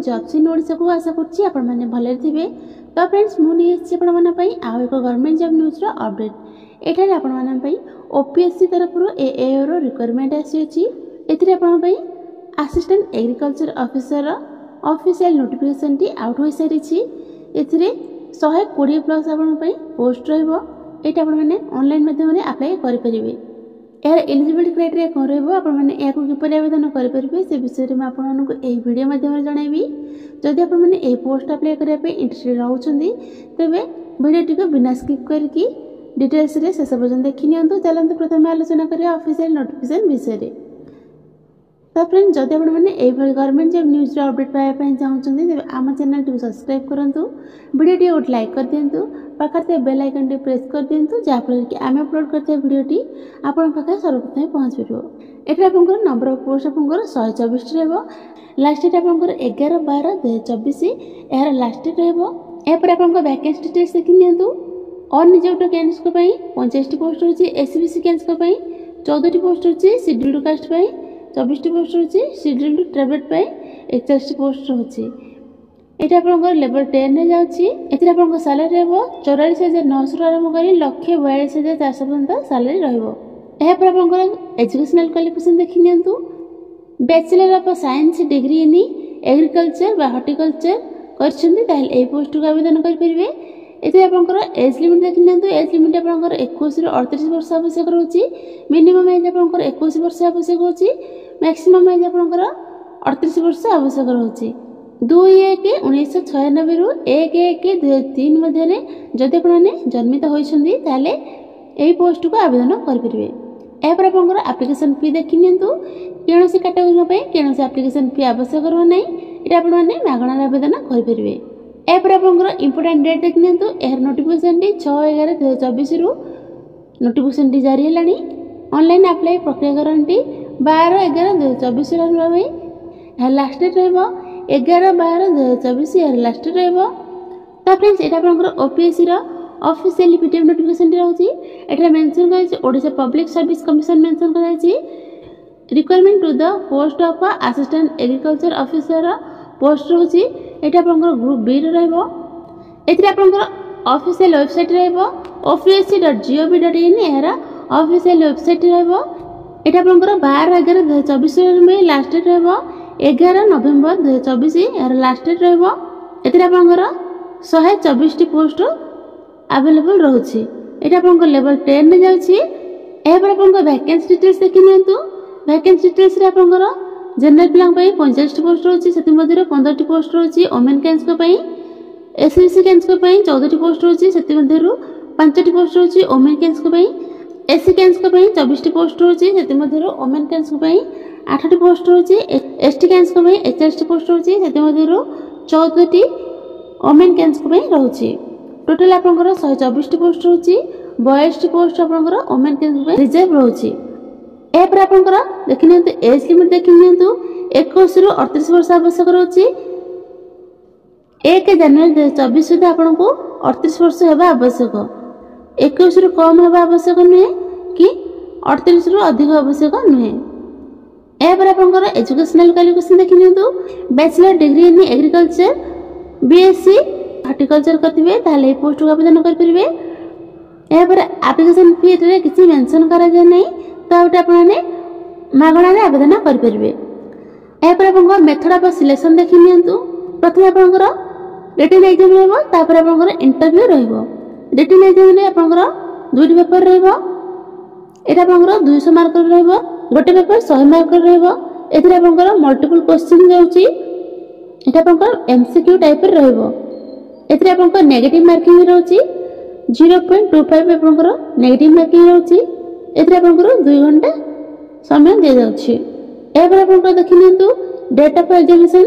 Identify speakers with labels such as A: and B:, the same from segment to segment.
A: Jobs in Odisha को आशा करछि आपण माने भले थिबे। तो फ्रेंड्स मु नै एछि आपण माने पई आ एक गवर्नमेंट जॉब न्यूज रो अपडेट। एठारे आपण माने पई ओपीएससी तरफ रो एएओ रो रिक्वायरमेंट आसी अछि। एथिरे आपण पई असिस्टेंट एग्रीकल्चर ऑफिसर रो ऑफिशियल नोटिफिकेशन टी आउट होई सारी छी। एथिरे 120 प्लस आपण पई पोस्ट रहबो। एटा आपण माने ऑनलाइन माध्यम रे अप्लाई करि परिबे। यार एलिजिबिलिटी क्राइटेरिया कौन रही आपण मैंने या किपरि आवेदन करेंगे से विषय में आपको यही वीडियो माध्यम जनइबी। जदि आपण मैंने यही पोस्ट अप्लाई करने इंटरेस्टेड रहउछंदी तेबे वीडियो को बिना स्किप करके डिटेल्स रे शेष पर्यंत देखि नियंतु। चलंतु प्रथम आलोचना करिया ऑफिशियल नोटिफिकेशन विषय रे। तो फ्रेंड्स जदि आपण मैंने यही गवर्नमेंट जॉब न्यूज रो अपडेट पाया पय चाहउछंदी तेबे आम चैनल को सब्सक्राइब करंतु, वीडियो टी गोटे लाइक कर दियंतु, पाखर बेल आइकन टी प्रेस कर दियंतु जहाँफल कि आम अपलोड करते वीडियो टी आपण पाखे सर्वप्रथम पहुँच पार। एटा आपनकर नंबर ऑफ पोस्ट आपनकर 124 रहबो। लास्ट डेट आपनकर 11/12/2024 यार लास्ट डेट रहबो। ए पर आपनकर वैकेंसी डिटेल्स देखि नियंतु। अनरिजर्वड कैंडिडेट्स को पई 85 पोस्ट होची, एससीबीसी कैंडिडेट्स को पई 14 पोस्ट होची, शेड्यूल्ड कास्ट पई 24 पोस्ट होची, शेड्यूल्ड ट्राइबल पई 41 पोस्ट होची। एटा आपनकर लेवल 10 रे जाउची। एथिरे आपनकर सैलरी रहबो 44,900 आरंभ करी 1,42,400 पर्यंत सैलरी रहबो। एहा पर आपनकर एजुकेशनल क्वालिफिकेशन देखि नियंतु। Bachelor of science degree in agriculture बा हॉर्टिकल्चर करछन्ती ताहेल एही पोस्ट को आवेदन करि परिबे। एथिरे आपनकर एज लिमिट देखि नियंतु। एज लिमिट आपनकर 21 ରୁ 38 वर्ष आवश्यक रहउची। मिनिमम एज आपनकर 21 वर्ष आवश्यक होची। मैक्सिमम एज आपनकर 38 वर्ष आवश्यक रहउची। 2/1/1996 रु 1/1/2003 मध्य जदि आपने जन्मित होइछन्ती ताले एही पोस्ट को आवेदन कर परिबे। ए पर आपनकर एप्लिकेशन फी देखि नियंतु। केनोसी कैटेगरी पे केनोसी एप्लिकेशन फी आवश्यक रह नै। एटा आपन माने मागणा आवेदन कर परिबे। ए पर आपनकर इंपोर्टेंट डेट देखि नियंतु। एहर नोटिफिकेशन टी 6/11/2024 रु नोटिफिकेशन टी जारी हेलानी। ऑनलाइन अप्लाई प्रक्रिया गारंटी 12/11/2024 रहबा भाई। ए लास्ट डेट रहबो 11/12/2024 यार लास्ट रहबो। तो फ्रेंड्स एटा आपनकर ओपीएससी रो ऑफिशियल पीडीएफ नोटिफिकेशन टी रहउची। एटा मेंशन करछि Odisha public service commission mention करछि requirement to the post of assistant agriculture officer post रहउची। एटा आपनकर ग्रुप बी रे रहबो। एथिरे आपनकर ऑफिशियल वेबसाइट रहबो opsc.gov.in एरा ऑफिशियल वेबसाइट रहबो। एटा आपनकर 12/11/2024 में लास्ट डेट रहबो। 11 नवेम्बर 2024 यार लास्ट डेट रहबो। एथिरे आपनकर 124 पोस्ट अवेलेबल रहउची। एटा आपनकर लेवल 10 रे जाउची। ए पर आपनकर वैकेंसी डिटेल्स देखि नियंतु। वैकेंसी डिटेल्स रे आपनकर जनरल प्लान पई 45 पोस्ट रहउची। सेति मध्ये 15 पोस्ट रहउची वुमेन कैंडिडेट्स को पई। एससीबीसी कैंडिडेट्स को पई 14 पोस्ट रहउची। सेति मध्ये 5 पोस्ट रहउची वुमेन कैंडिडेट्स को पई। एससी कैंडिडेट्स को पई 24 पोस्ट रहउची। सेति मध्ये वुमेन कैंडिडेट्स को पई 8 पोस्ट रहउची। एसटी कैंडिडेट्स को पई 41 पोस्ट रहउची। सेति मध्ये 14 वुमेन कैंडिडेट्स को पई रहउची। टोटल आपनकर 124 पोस्ट रहउची। 22 पोस्ट आपनकर वुमेन कैंडिडेट्स को पई रिजर्व रहउची। ए पर आपनकर देखि नियंतु। एज लिमिट देखि नियंतु। 21 ରୁ 38 वर्ष आवश्यक रहउची। 1 जनवरी 2024 सुधा आपनको 38 वर्ष हेबा आवश्यक। 21 ରୁ कम हेबा आवश्यक नुहे कि 38 ରୁ अधिक आवश्यक नुहे। ए पर आपनकर एजुकेशनल क्वालिफिकेशन देखि नियंतु। Bachelor degree in agriculture BSc horticulture करथिबे ताले ए पोस्ट को आवेदन कर परिबे। ए पर एप्लिकेशन फी रे किछि मेंशन करा जाय नै। तो आउट आपने मागणा रे आवेदन कर परिबे। ए पर आपनकर मेथड ऑफ सिलेक्शन देखि नियंतु। प्रथम आपनकर रिटन एग्जाम रहबो, तापर आपनकर इंटरव्यू रहबो। रिटन एग्जाम रे आपनकर दुइटी पेपर रहबो। एटा आपनकर 200 मार्क रहबो। गोटे पेपर 100 मार्क रहबो। एथिरे आपनकर मल्टीपल क्वेश्चन जाउची। एटा आपनकर एमसीक्यू टाइप रे रहबो। एथिरे आपनकर नेगेटिव मार्किंग रहउची 0.25 आपनकर नेगेटिव मार्किंग रहउची। एथिरे आपनकर 2 घंटा समय दे जाउची। ए पर आपनकर देखि नियंतु। डेट ऑफ एग्जामिनेशन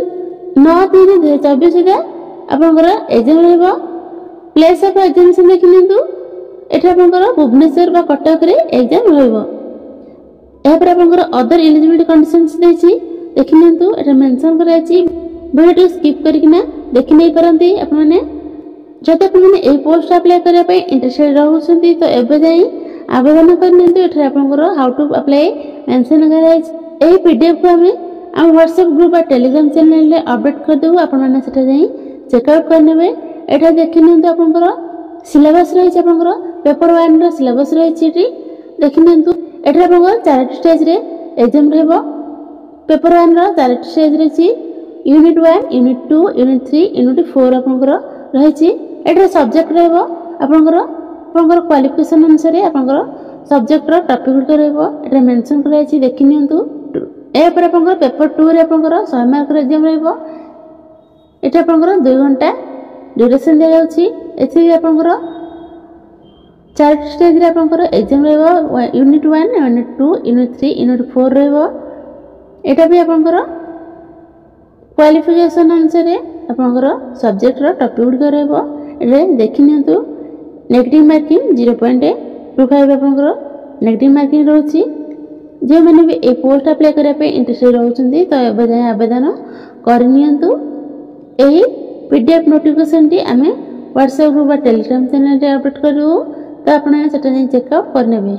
A: 9/3/2024 सुधा आपनकर एग्जाम रहबो। प्लेस ऑफ एग्जामिनेशन देखि नियंतु। एठा आपनकर भुवनेश्वर बा कटक रे एग्जाम रहबो। ए पर आपनकर अदर एलिजिबिलिटी कंडीशंस देछि देखि नियंतु। एठा मेंशन कराइछि वीडियो स्किप करिकिना देखि नै परंती आपन माने। जदि आपन माने ए पोस्ट अप्लाई करिया पय इंटरेस्टेड रहउछन्ती तो एबे जाई आवेदन कर नियंतु। एठा आपनकर हाउ टू अप्लाई मेंशन कराइछि। एही पीडीएफ को हमें आम व्हाट्सएप ग्रुप और टेलीग्राम चैनल रे अपडेट कर देबो आपण माने सेटा जाई चेकआउट करनेबे। एटा देखि नियंतु आपनकर सिलेबस रही आपनकर पेपर 1 रो सिलेबस रही देखि नियंतु। एटा आपनकर 4 स्टेज रे एग्जाम रहबो। पेपर 1 रो 4 स्टेज रे छी यूनिट 1 यूनिट 2 यूनिट 3 यूनिट 4 आपनकर रही छी। एटा सब्जेक्ट रहबो आपनकर क्वालिफिकेशन अनुसार आपनकर सब्जेक्ट रो टॉपिक रहबो। एटा मेंशन कराई छी देखि नियंतु। ए पर आपनकर पेपर 2 रे आपनकर 100 मार्क रे एग्जाम रहबो। एटा आपनकर 2 घंटा ड्यूरेशन दे जाउछि। एथि आपनकर 4 स्टेज रे आपनकर एग्जाम रहबो। यूनिट 1 यूनिट 2 यूनिट 3 यूनिट 4 रहबो। एटा भी आपनकर क्वालिफिकेशन अनुसार आपनकर सब्जेक्ट रो टॉपिक रहबो। एटा देखि नियंतु। नेगेटिव मार्किंग 0.25 आपनकर नेगेटिव मार्किंग रहउछि। जे माने भी ए पोस्ट अप्लाई करै पे इंटरेस्टेड रहउछन्ती तो एबे जाय आवेदन करनियंतु। एही पीडीएफ नोटिफिकेशन टी आमे व्हाट्सएप ग्रुप और टेलीग्राम चैनल रे अपडेट करू तो आपण सेटा चेकआउट करनेबे।